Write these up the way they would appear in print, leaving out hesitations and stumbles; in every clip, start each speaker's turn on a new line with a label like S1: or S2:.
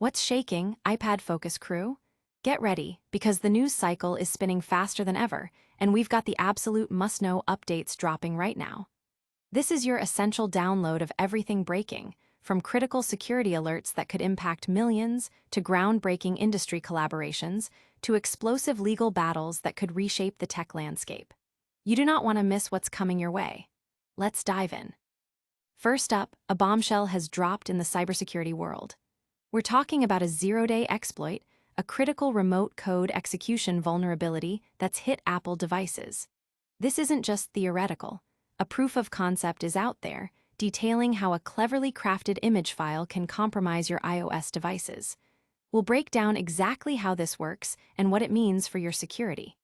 S1: What's shaking, iPad Focus crew? Get ready, because the news cycle is spinning faster than ever, and we've got the absolute must-know updates dropping right now. This is your essential download of everything breaking, from critical security alerts that could impact millions, to groundbreaking industry collaborations, to explosive legal battles that could reshape the tech landscape. You do not want to miss what's coming your way. Let's dive in. First up, a bombshell has dropped in the cybersecurity world. We're talking about a zero-day exploit, a critical remote code execution vulnerability that's hit Apple devices. This isn't just theoretical. A proof of concept is out there, detailing how a cleverly crafted image file can compromise your iOS devices. We'll break down exactly how this works and what it means for your security.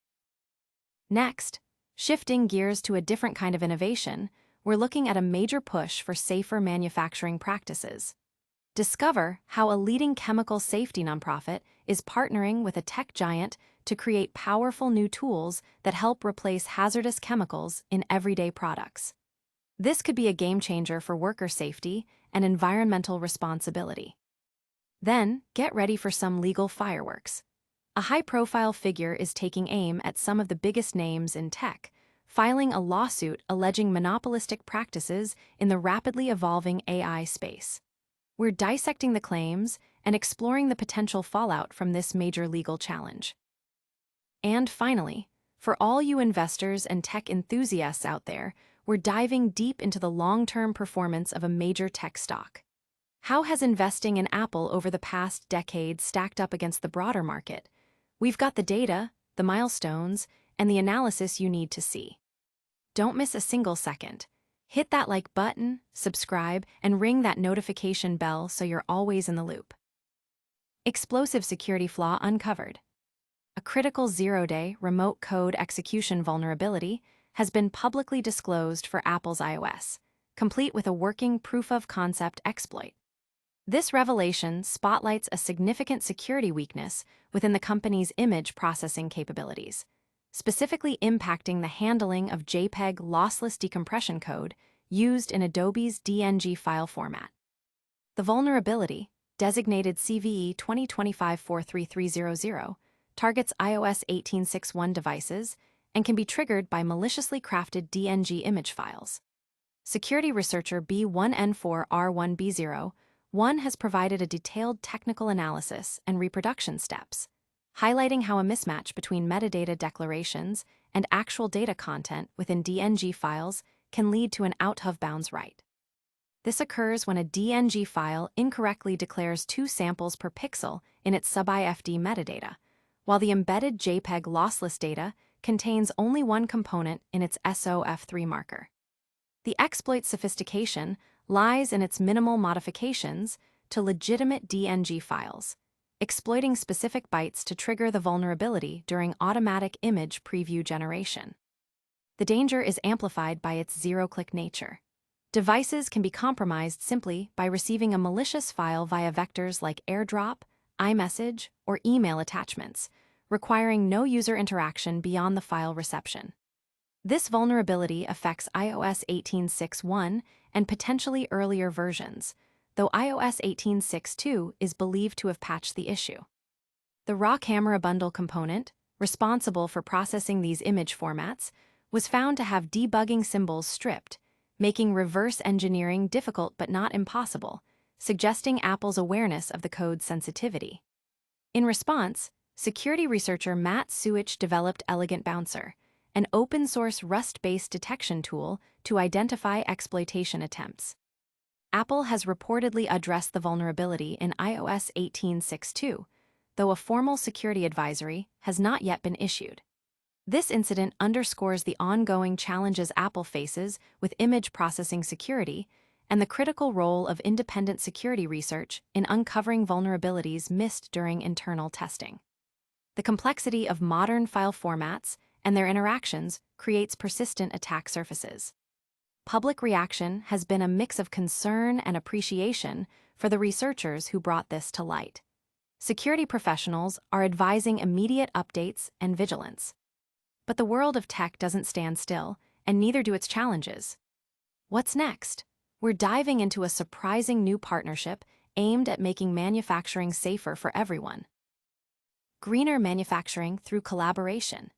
S1: Next, shifting gears to a different kind of innovation, we're looking at a major push for safer manufacturing practices. Discover how a leading chemical safety nonprofit is partnering with a tech giant to create powerful new tools that help replace hazardous chemicals in everyday products. This could be a game changer for worker safety and environmental responsibility. Then, get ready for some legal fireworks. A high-profile figure is taking aim at some of the biggest names in tech, filing a lawsuit alleging monopolistic practices in the rapidly evolving AI space. We're dissecting the claims and exploring the potential fallout from this major legal challenge. And finally, for all you investors and tech enthusiasts out there, we're diving deep into the long-term performance of a major tech stock. How has investing in Apple over the past decade stacked up against the broader market? We've got the data, the milestones, and the analysis you need to see. Don't miss a single second. Hit that like button, subscribe, and ring that notification bell so you're always in the loop. Explosive security flaw uncovered. A critical zero-day remote code execution vulnerability has been publicly disclosed for Apple's iOS, complete with a working proof-of-concept exploit. This revelation spotlights a significant security weakness within the company's image processing capabilities, specifically impacting the handling of JPEG lossless decompression code used in Adobe's DNG file format. The vulnerability, designated CVE 2025-43300, targets iOS 18.6.1 devices and can be triggered by maliciously crafted DNG image files. Security researcher B1N4R1B01 has provided a detailed technical analysis and reproduction steps, highlighting how a mismatch between metadata declarations and actual data content within DNG files can lead to an out-of-bounds write. This occurs when a DNG file incorrectly declares 2 samples per pixel in its sub-IFD metadata, while the embedded JPEG lossless data contains only one component in its SOF3 marker. The exploit's sophistication lies in its minimal modifications to legitimate DNG files, exploiting specific bytes to trigger the vulnerability during automatic image preview generation. The danger is amplified by its zero-click nature. Devices can be compromised simply by receiving a malicious file via vectors like AirDrop, iMessage, or email attachments, requiring no user interaction beyond the file reception. This vulnerability affects iOS 18.6.1 and potentially earlier versions, though iOS 18.6.2 is believed to have patched the issue. The raw camera bundle component, responsible for processing these image formats, was found to have debugging symbols stripped, making reverse engineering difficult but not impossible, suggesting Apple's awareness of the code's sensitivity. In response, security researcher Matt Suich developed Elegant Bouncer, an open-source Rust-based detection tool to identify exploitation attempts. Apple has reportedly addressed the vulnerability in iOS 18.6.2, though a formal security advisory has not yet been issued. This incident underscores the ongoing challenges Apple faces with image processing security and the critical role of independent security research in uncovering vulnerabilities missed during internal testing. The complexity of modern file formats and their interactions creates persistent attack surfaces. Public reaction has been a mix of concern and appreciation for the researchers who brought this to light. Security professionals are advising immediate updates and vigilance. But the world of tech doesn't stand still, and neither do its challenges. What's next? We're diving into a surprising new partnership aimed at making manufacturing safer for everyone. Greener manufacturing through collaboration.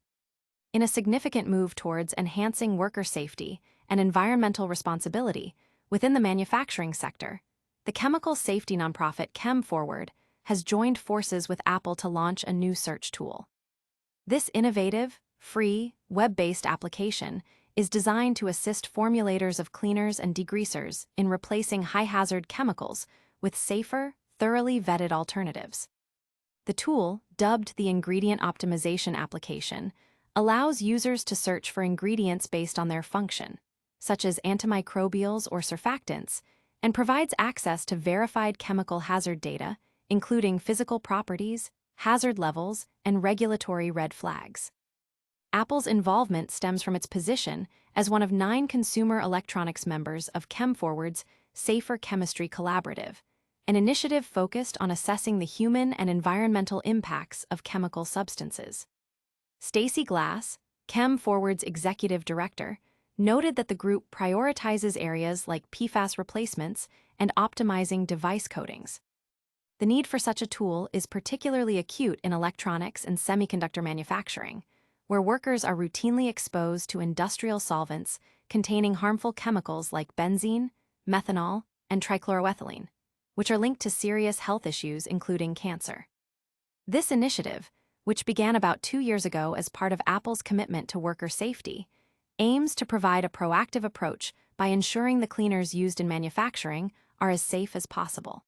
S1: In a significant move towards enhancing worker safety and environmental responsibility within the manufacturing sector, the chemical safety nonprofit ChemForward has joined forces with Apple to launch a new search tool. This innovative, free, web-based application is designed to assist formulators of cleaners and degreasers in replacing high-hazard chemicals with safer, thoroughly vetted alternatives. The tool, dubbed the Ingredient Optimization Application, allows users to search for ingredients based on their function, such as antimicrobials or surfactants, and provides access to verified chemical hazard data, including physical properties, hazard levels, and regulatory red flags. Apple's involvement stems from its position as one of 9 consumer electronics members of ChemForward's Safer Chemistry Collaborative, an initiative focused on assessing the human and environmental impacts of chemical substances. Stacy Glass, ChemForward's executive director, noted that the group prioritizes areas like PFAS replacements and optimizing device coatings. The need for such a tool is particularly acute in electronics and semiconductor manufacturing, where workers are routinely exposed to industrial solvents containing harmful chemicals like benzene, methanol, and trichloroethylene, which are linked to serious health issues including cancer. This initiative, which began about 2 years ago as part of Apple's commitment to worker safety, aims to provide a proactive approach by ensuring the cleaners used in manufacturing are as safe as possible.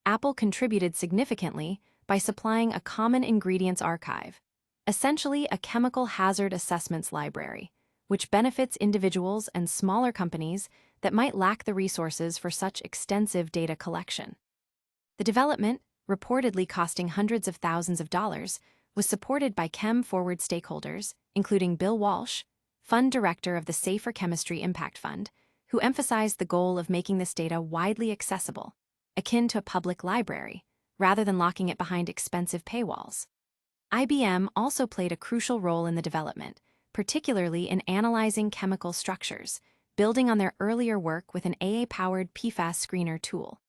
S1: Apple contributed significantly by supplying a common ingredients archive, essentially a chemical hazard assessments library, which benefits individuals and smaller companies that might lack the resources for such extensive data collection. The development, reportedly costing hundreds of thousands of dollars, was supported by ChemForward stakeholders, including Bill Walsh, fund director of the Safer Chemistry Impact Fund, who emphasized the goal of making this data widely accessible, akin to a public library, rather than locking it behind expensive paywalls. IBM also played a crucial role in the development, particularly in analyzing chemical structures, building on their earlier work with an AI-powered PFAS screener tool.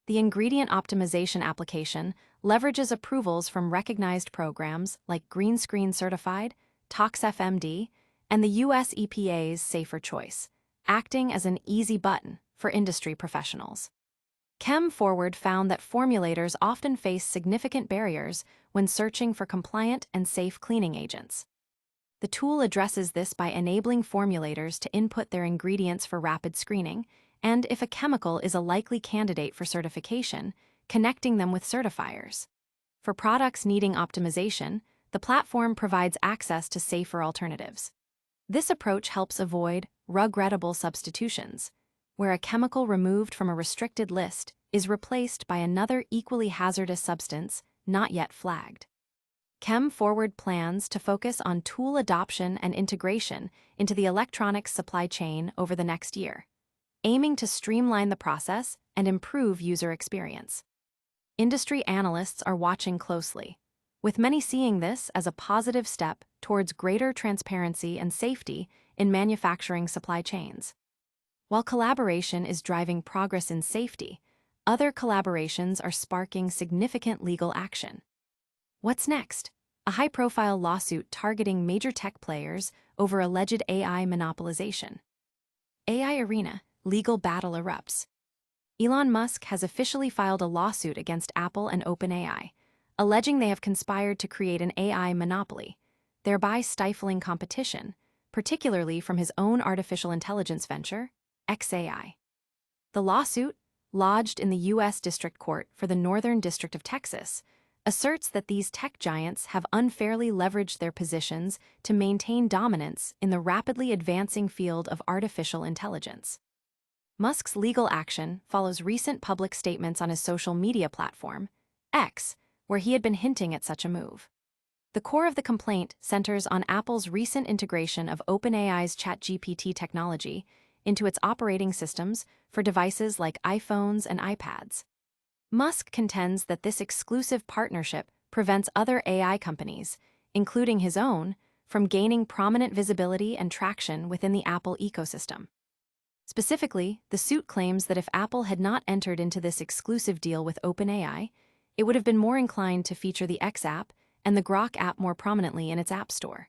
S1: The Ingredient Optimization application leverages approvals from recognized programs like Green Screen Certified, ToxFMD, and the US EPA's Safer Choice, acting as an easy button for industry professionals. ChemForward found that formulators often face significant barriers when searching for compliant and safe cleaning agents. The tool addresses this by enabling formulators to input their ingredients for rapid screening, and if a chemical is a likely candidate for certification, connecting them with certifiers. For products needing optimization, the platform provides access to safer alternatives. This approach helps avoid regrettable substitutions, where a chemical removed from a restricted list is replaced by another equally hazardous substance not yet flagged. ChemForward plans to focus on tool adoption and integration into the electronics supply chain over the next year, aiming to streamline the process and improve user experience. Industry analysts are watching closely, with many seeing this as a positive step towards greater transparency and safety in manufacturing supply chains. While collaboration is driving progress in safety, other collaborations are sparking significant legal action. What's next? A high-profile lawsuit targeting major tech players over alleged AI monopolization. AI Arena, legal battle erupts. Elon Musk has officially filed a lawsuit against Apple and OpenAI, alleging they have conspired to create an AI monopoly, thereby stifling competition, particularly from his own artificial intelligence venture, xAI. The lawsuit, lodged in the U.S. District Court for the Northern District of Texas, asserts that these tech giants have unfairly leveraged their positions to maintain dominance in the rapidly advancing field of artificial intelligence. Musk's legal action follows recent public statements on his social media platform, X, where he had been hinting at such a move. The core of the complaint centers on Apple's recent integration of OpenAI's ChatGPT technology into its operating systems for devices like iPhones and iPads. Musk contends that this exclusive partnership prevents other AI companies, including his own, from gaining prominent visibility and traction within the Apple ecosystem. Specifically, the suit claims that if Apple had not entered into this exclusive deal with OpenAI, it would have been more inclined to feature the X app and the Grok app more prominently in its App Store.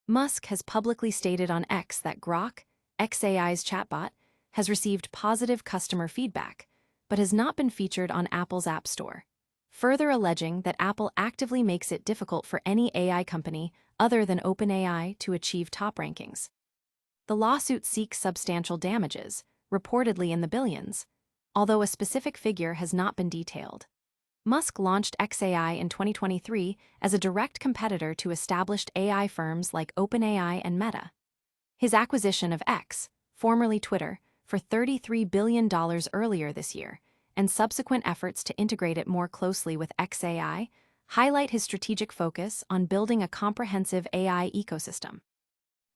S1: Musk has publicly stated on X that Grok, xAI's chatbot, has received positive customer feedback, but has not been featured on Apple's App Store, further alleging that Apple actively makes it difficult for any AI company other than OpenAI to achieve top rankings. The lawsuit seeks substantial damages, reportedly in the billions, although a specific figure has not been detailed. Musk launched xAI in 2023 as a direct competitor to established AI firms like OpenAI and Meta. His acquisition of X, formerly Twitter, for $33 billion earlier this year, and subsequent efforts to integrate it more closely with xAI, highlight his strategic focus on building a comprehensive AI ecosystem.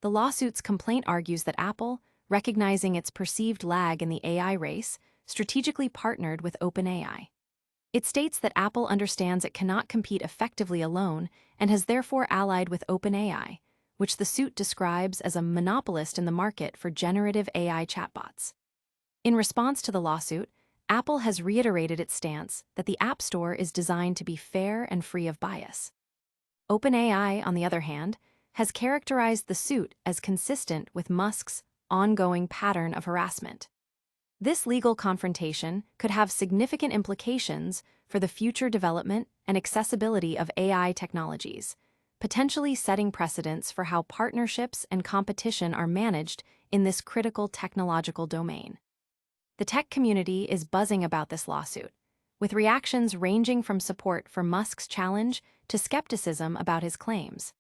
S1: The lawsuit's complaint argues that Apple, recognizing its perceived lag in the AI race, strategically partnered with OpenAI. It states that Apple understands it cannot compete effectively alone and has therefore allied with OpenAI, which the suit describes as a monopolist in the market for generative AI chatbots. In response to the lawsuit, Apple has reiterated its stance that the App Store is designed to be fair and free of bias. OpenAI, on the other hand, has characterized the suit as consistent with Musk's ongoing pattern of harassment. This legal confrontation could have significant implications for the future development and accessibility of AI technologies, potentially setting precedents for how partnerships and competition are managed in this critical technological domain. The tech community is buzzing about this lawsuit, with reactions ranging from support for Musk's challenge to skepticism about his claims.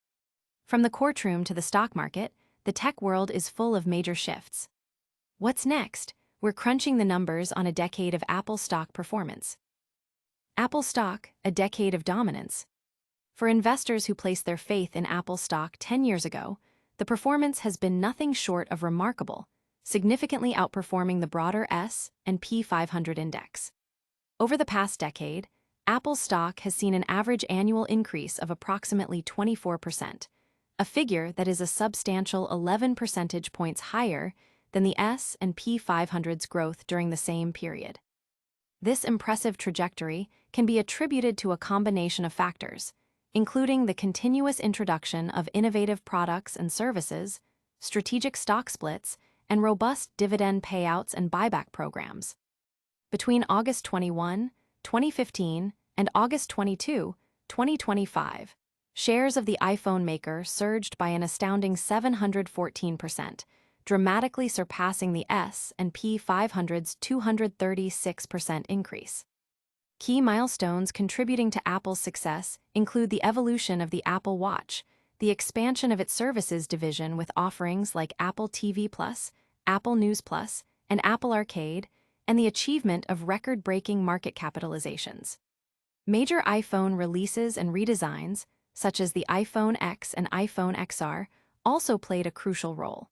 S1: From the courtroom to the stock market, the tech world is full of major shifts. What's next? We're crunching the numbers on a decade of Apple stock performance. Apple stock, a decade of dominance. For investors who placed their faith in Apple stock 10 years ago, the performance has been nothing short of remarkable, significantly outperforming the broader S&P 500 index. Over the past decade, Apple's stock has seen an average annual increase of approximately 24%, a figure that is a substantial 11 percentage points higher than the S&P 500's growth during the same period. This impressive trajectory can be attributed to a combination of factors, including the continuous introduction of innovative products and services, strategic stock splits, and robust dividend payouts and buyback programs. Between August 21, 2015, and August 22, 2025, shares of the iPhone maker surged by an astounding 714%, dramatically surpassing the S&P 500's 236% increase. Key milestones contributing to Apple's success include the evolution of the Apple Watch, the expansion of its services division with offerings like Apple TV+, Apple News+, and Apple Arcade, and the achievement of record-breaking market capitalizations. Major iPhone releases and redesigns, such as the iPhone X and iPhone XR, also played a crucial role.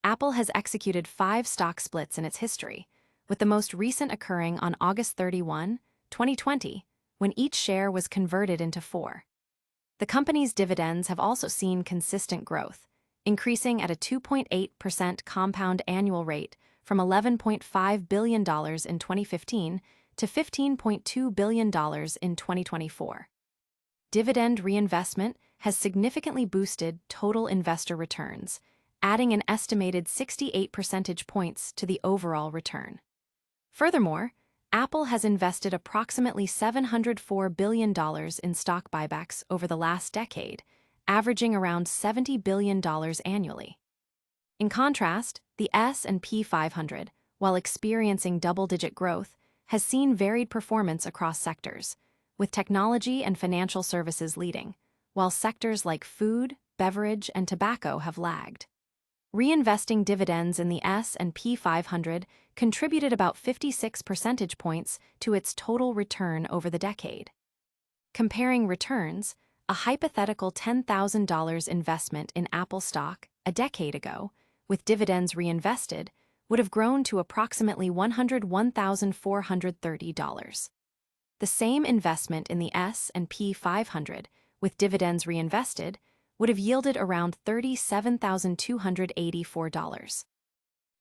S1: Apple has executed 5 stock splits in its history, with the most recent occurring on August 31, 2020, when each share was converted into 4. The company's dividends have also seen consistent growth, increasing at a 2.8% compound annual rate from $11.5 billion in 2015 to $15.2 billion in 2024. Dividend reinvestment has significantly boosted total investor returns, adding an estimated 68 percentage points to the overall return. Furthermore, Apple has invested approximately $704 billion in stock buybacks over the last decade, averaging around $70 billion annually. In contrast, the S&P 500, while experiencing double-digit growth, has seen varied performance across sectors, with technology and financial services leading, while sectors like food, beverage, and tobacco have lagged. Reinvesting dividends in the S&P 500 contributed about 56 percentage points to its total return over the decade. Comparing returns, a hypothetical $10,000 investment in Apple stock a decade ago, with dividends reinvested, would have grown to approximately $101,430. The same investment in the S&P 500, with dividends reinvested, would have yielded around $37,284.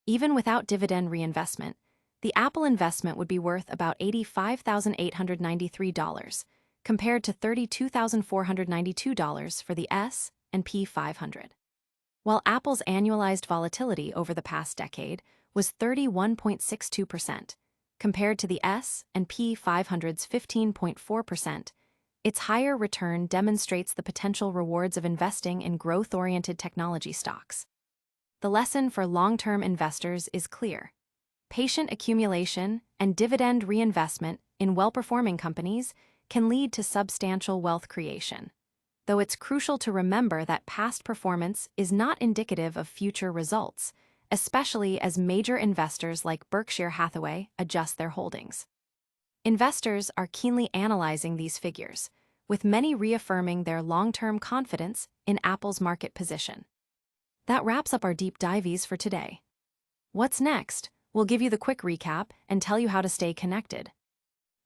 S1: Even without dividend reinvestment, the Apple investment would be worth about $85,893, compared to $32,492 for the S&P 500. While Apple's annualized volatility over the past decade was 31.62%, compared to the S&P 500's 15.4%, its higher return demonstrates the potential rewards of investing in growth-oriented technology stocks. The lesson for long-term investors is clear. Patient accumulation and dividend reinvestment in well-performing companies can lead to substantial wealth creation, though it's crucial to remember that past performance is not indicative of future results, especially as major investors like Berkshire Hathaway adjust their holdings. Investors are keenly analyzing these figures, with many reaffirming their long-term confidence in Apple's market position. That wraps up our deep dives for today. What's next? We'll give you the quick recap and tell you how to stay connected.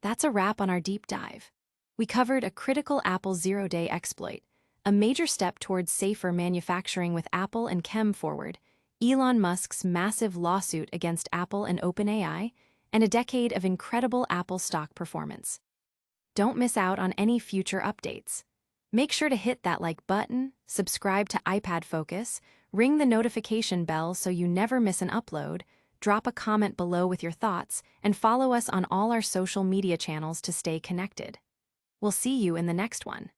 S1: That's a wrap on our deep dive. We covered a critical Apple zero-day exploit, a major step towards safer manufacturing with Apple and ChemForward, Elon Musk's massive lawsuit against Apple and OpenAI, and a decade of incredible Apple stock performance. Don't miss out on any future updates. Make sure to hit that like button, subscribe to iPad Focus, ring the notification bell so you never miss an upload, drop a comment below with your thoughts, and follow us on all our social media channels to stay connected. We'll see you in the next one.